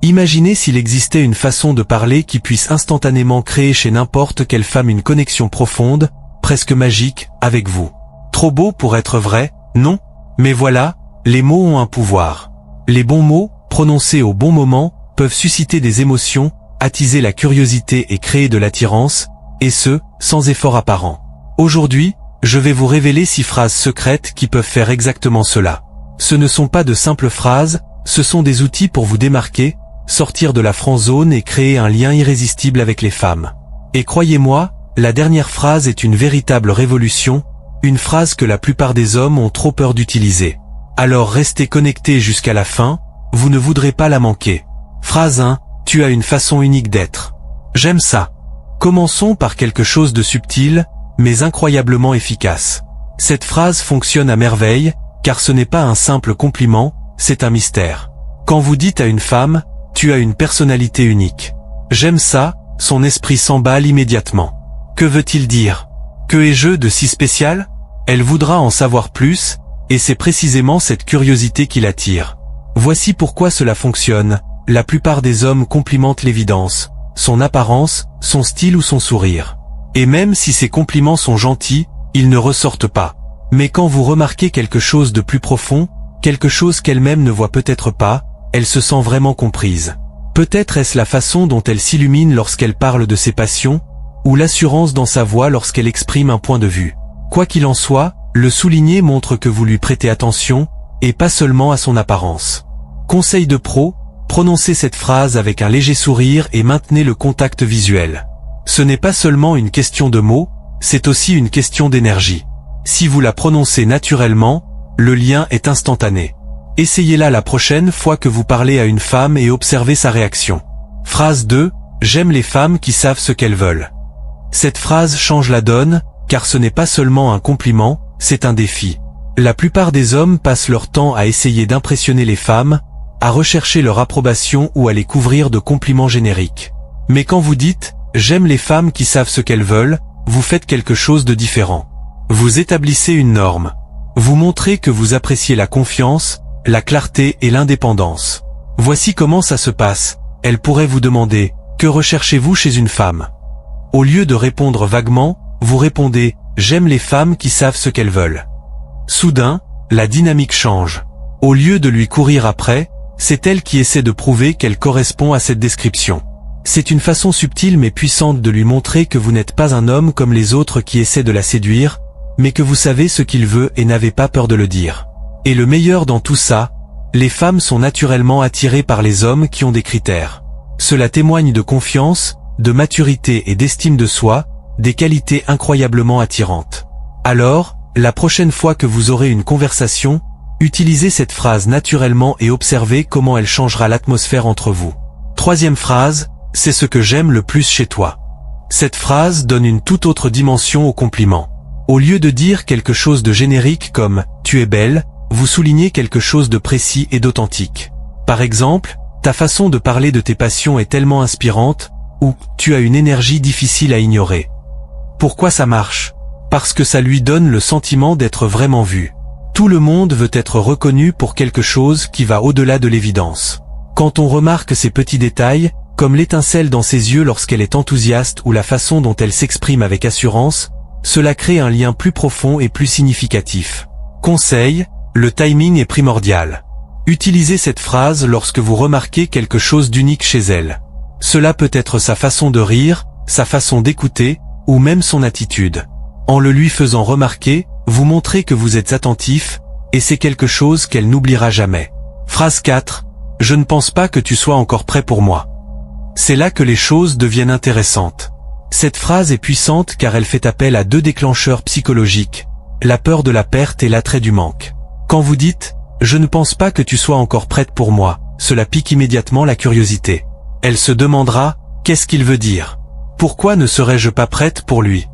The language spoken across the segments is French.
Imaginez s'il existait une façon de parler qui puisse instantanément créer chez n'importe quelle femme une connexion profonde, presque magique, avec vous. Trop beau pour être vrai, non? Mais voilà, les mots ont un pouvoir. Les bons mots, prononcés au bon moment, peuvent susciter des émotions, attiser la curiosité et créer de l'attirance, et ce, sans effort apparent. Aujourd'hui, je vais vous révéler 6 phrases secrètes qui peuvent faire exactement cela. Ce ne sont pas de simples phrases, ce sont des outils pour vous démarquer, sortir de la friendzone et créer un lien irrésistible avec les femmes. Et croyez-moi, la dernière phrase est une véritable révolution, une phrase que la plupart des hommes ont trop peur d'utiliser. Alors restez connectés jusqu'à la fin, vous ne voudrez pas la manquer. Phrase 1, tu as une façon unique d'être. J'aime ça. Commençons par quelque chose de subtil, mais incroyablement efficace. Cette phrase fonctionne à merveille, car ce n'est pas un simple compliment, c'est un mystère. Quand vous dites à une femme, tu as une personnalité unique. J'aime ça, son esprit s'emballe immédiatement. Que veut-il dire? Que ai-je de si spécial? Elle voudra en savoir plus, et c'est précisément cette curiosité qui l'attire. Voici pourquoi cela fonctionne. La plupart des hommes complimentent l'évidence, son apparence, son style ou son sourire. Et même si ces compliments sont gentils, ils ne ressortent pas. Mais quand vous remarquez quelque chose de plus profond, quelque chose qu'elle-même ne voit peut-être pas, elle se sent vraiment comprise. Peut-être est-ce la façon dont elle s'illumine lorsqu'elle parle de ses passions, ou l'assurance dans sa voix lorsqu'elle exprime un point de vue. Quoi qu'il en soit, le souligner montre que vous lui prêtez attention, et pas seulement à son apparence. Conseil de pro, prononcez cette phrase avec un léger sourire et maintenez le contact visuel. Ce n'est pas seulement une question de mots, c'est aussi une question d'énergie. Si vous la prononcez naturellement, le lien est instantané. Essayez-la la prochaine fois que vous parlez à une femme et observez sa réaction. Phrase 2, j'aime les femmes qui savent ce qu'elles veulent. Cette phrase change la donne, car ce n'est pas seulement un compliment, c'est un défi. La plupart des hommes passent leur temps à essayer d'impressionner les femmes, à rechercher leur approbation ou à les couvrir de compliments génériques. Mais quand vous dites « j'aime les femmes qui savent ce qu'elles veulent », vous faites quelque chose de différent. Vous établissez une norme. Vous montrez que vous appréciez la confiance, la clarté et l'indépendance. Voici comment ça se passe. Elle pourrait vous demander « que recherchez-vous chez une femme ?» Au lieu de répondre vaguement, vous répondez « j'aime les femmes qui savent ce qu'elles veulent ». Soudain, la dynamique change. Au lieu de lui courir après, c'est elle qui essaie de prouver qu'elle correspond à cette description. C'est une façon subtile mais puissante de lui montrer que vous n'êtes pas un homme comme les autres qui essaient de la séduire, mais que vous savez ce qu'il veut et n'avez pas peur de le dire. Et le meilleur dans tout ça, les femmes sont naturellement attirées par les hommes qui ont des critères. Cela témoigne de confiance, de maturité et d'estime de soi, des qualités incroyablement attirantes. Alors, la prochaine fois que vous aurez une conversation, utilisez cette phrase naturellement et observez comment elle changera l'atmosphère entre vous. Troisième phrase, c'est ce que j'aime le plus chez toi. Cette phrase donne une toute autre dimension au compliment. Au lieu de dire quelque chose de générique comme « tu es belle », vous soulignez quelque chose de précis et d'authentique. Par exemple, ta façon de parler de tes passions est tellement inspirante, ou tu as une énergie difficile à ignorer. Pourquoi ça marche? Parce que ça lui donne le sentiment d'être vraiment vu. Tout le monde veut être reconnu pour quelque chose qui va au-delà de l'évidence. Quand on remarque ces petits détails, comme l'étincelle dans ses yeux lorsqu'elle est enthousiaste ou la façon dont elle s'exprime avec assurance, cela crée un lien plus profond et plus significatif. Conseil, le timing est primordial. Utilisez cette phrase lorsque vous remarquez quelque chose d'unique chez elle. Cela peut être sa façon de rire, sa façon d'écouter, ou même son attitude. En le lui faisant remarquer, vous montrez que vous êtes attentif, et c'est quelque chose qu'elle n'oubliera jamais. Phrase 4. Je ne pense pas que tu sois encore prêt pour moi. C'est là que les choses deviennent intéressantes. Cette phrase est puissante car elle fait appel à 2 déclencheurs psychologiques, la peur de la perte et l'attrait du manque. Quand vous dites « je ne pense pas que tu sois encore prête pour moi », cela pique immédiatement la curiosité. Elle se demandera « qu'est-ce qu'il veut dire? Pourquoi ne serais-je pas prête pour lui ?»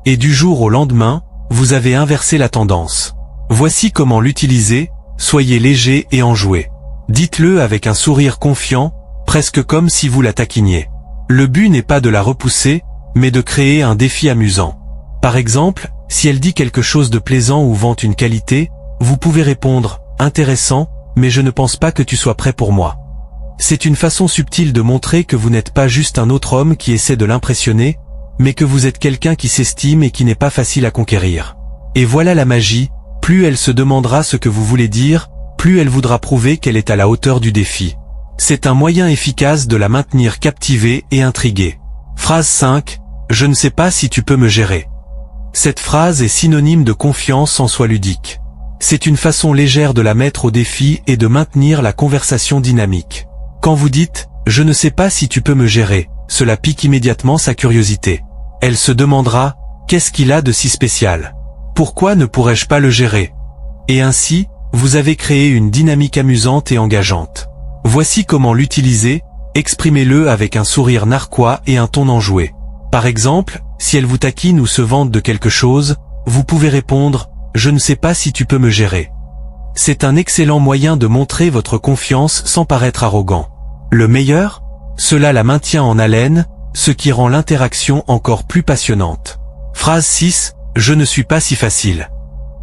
Et du jour au lendemain, vous avez inversé la tendance. Voici comment l'utiliser, soyez léger et enjoué. Dites-le avec un sourire confiant, presque comme si vous la taquiniez. Le but n'est pas de la repousser, mais de créer un défi amusant. Par exemple, si elle dit quelque chose de plaisant ou vante une qualité, vous pouvez répondre « intéressant, mais je ne pense pas que tu sois prêt pour moi ». C'est une façon subtile de montrer que vous n'êtes pas juste un autre homme qui essaie de l'impressionner, mais que vous êtes quelqu'un qui s'estime et qui n'est pas facile à conquérir. Et voilà la magie, plus elle se demandera ce que vous voulez dire, plus elle voudra prouver qu'elle est à la hauteur du défi. C'est un moyen efficace de la maintenir captivée et intriguée. Phrase 5. Je ne sais pas si tu peux me gérer. Cette phrase est synonyme de confiance en soi ludique. C'est une façon légère de la mettre au défi et de maintenir la conversation dynamique. Quand vous dites « je ne sais pas si tu peux me gérer », cela pique immédiatement sa curiosité. Elle se demandera « qu'est-ce qu'il a de si spécial ? Pourquoi ne pourrais-je pas le gérer ?» Et ainsi, vous avez créé une dynamique amusante et engageante. Voici comment l'utiliser, exprimez-le avec un sourire narquois et un ton enjoué. Par exemple, si elle vous taquine ou se vante de quelque chose, vous pouvez répondre « je ne sais pas si tu peux me gérer ». C'est un excellent moyen de montrer votre confiance sans paraître arrogant. Le meilleur ? Cela la maintient en haleine, ce qui rend l'interaction encore plus passionnante. Phrase 6. Je ne suis pas si facile.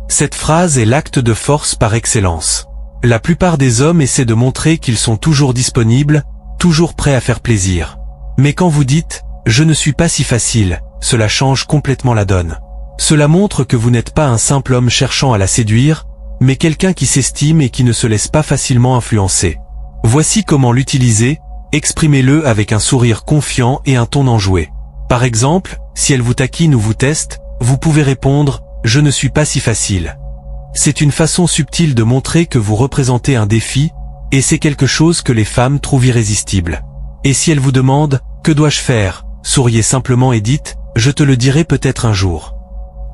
Cette phrase est l'acte de force par excellence. La plupart des hommes essaient de montrer qu'ils sont toujours disponibles, toujours prêts à faire plaisir. Mais quand vous dites « je ne suis pas si facile », cela change complètement la donne. Cela montre que vous n'êtes pas un simple homme cherchant à la séduire, mais quelqu'un qui s'estime et qui ne se laisse pas facilement influencer. Voici comment l'utiliser, exprimez-le avec un sourire confiant et un ton enjoué. Par exemple, si elle vous taquine ou vous teste, vous pouvez répondre « je ne suis pas si facile ». C'est une façon subtile de montrer que vous représentez un défi, et c'est quelque chose que les femmes trouvent irrésistible. Et si elle vous demande « que dois-je faire ?», souriez simplement et dites « je te le dirai peut-être un jour ».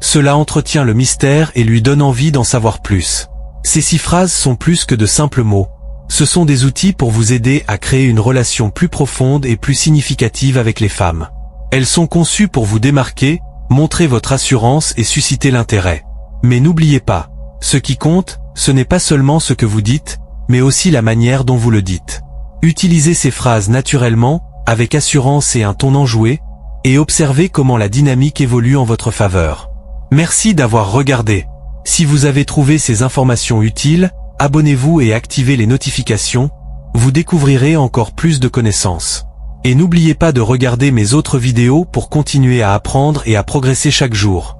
Cela entretient le mystère et lui donne envie d'en savoir plus. Ces 6 phrases sont plus que de simples mots. Ce sont des outils pour vous aider à créer une relation plus profonde et plus significative avec les femmes. Elles sont conçues pour vous démarquer, montrer votre assurance et susciter l'intérêt. Mais n'oubliez pas, ce qui compte, ce n'est pas seulement ce que vous dites, mais aussi la manière dont vous le dites. Utilisez ces phrases naturellement, avec assurance et un ton enjoué, et observez comment la dynamique évolue en votre faveur. Merci d'avoir regardé. Si vous avez trouvé ces informations utiles, abonnez-vous et activez les notifications, vous découvrirez encore plus de connaissances. Et n'oubliez pas de regarder mes autres vidéos pour continuer à apprendre et à progresser chaque jour.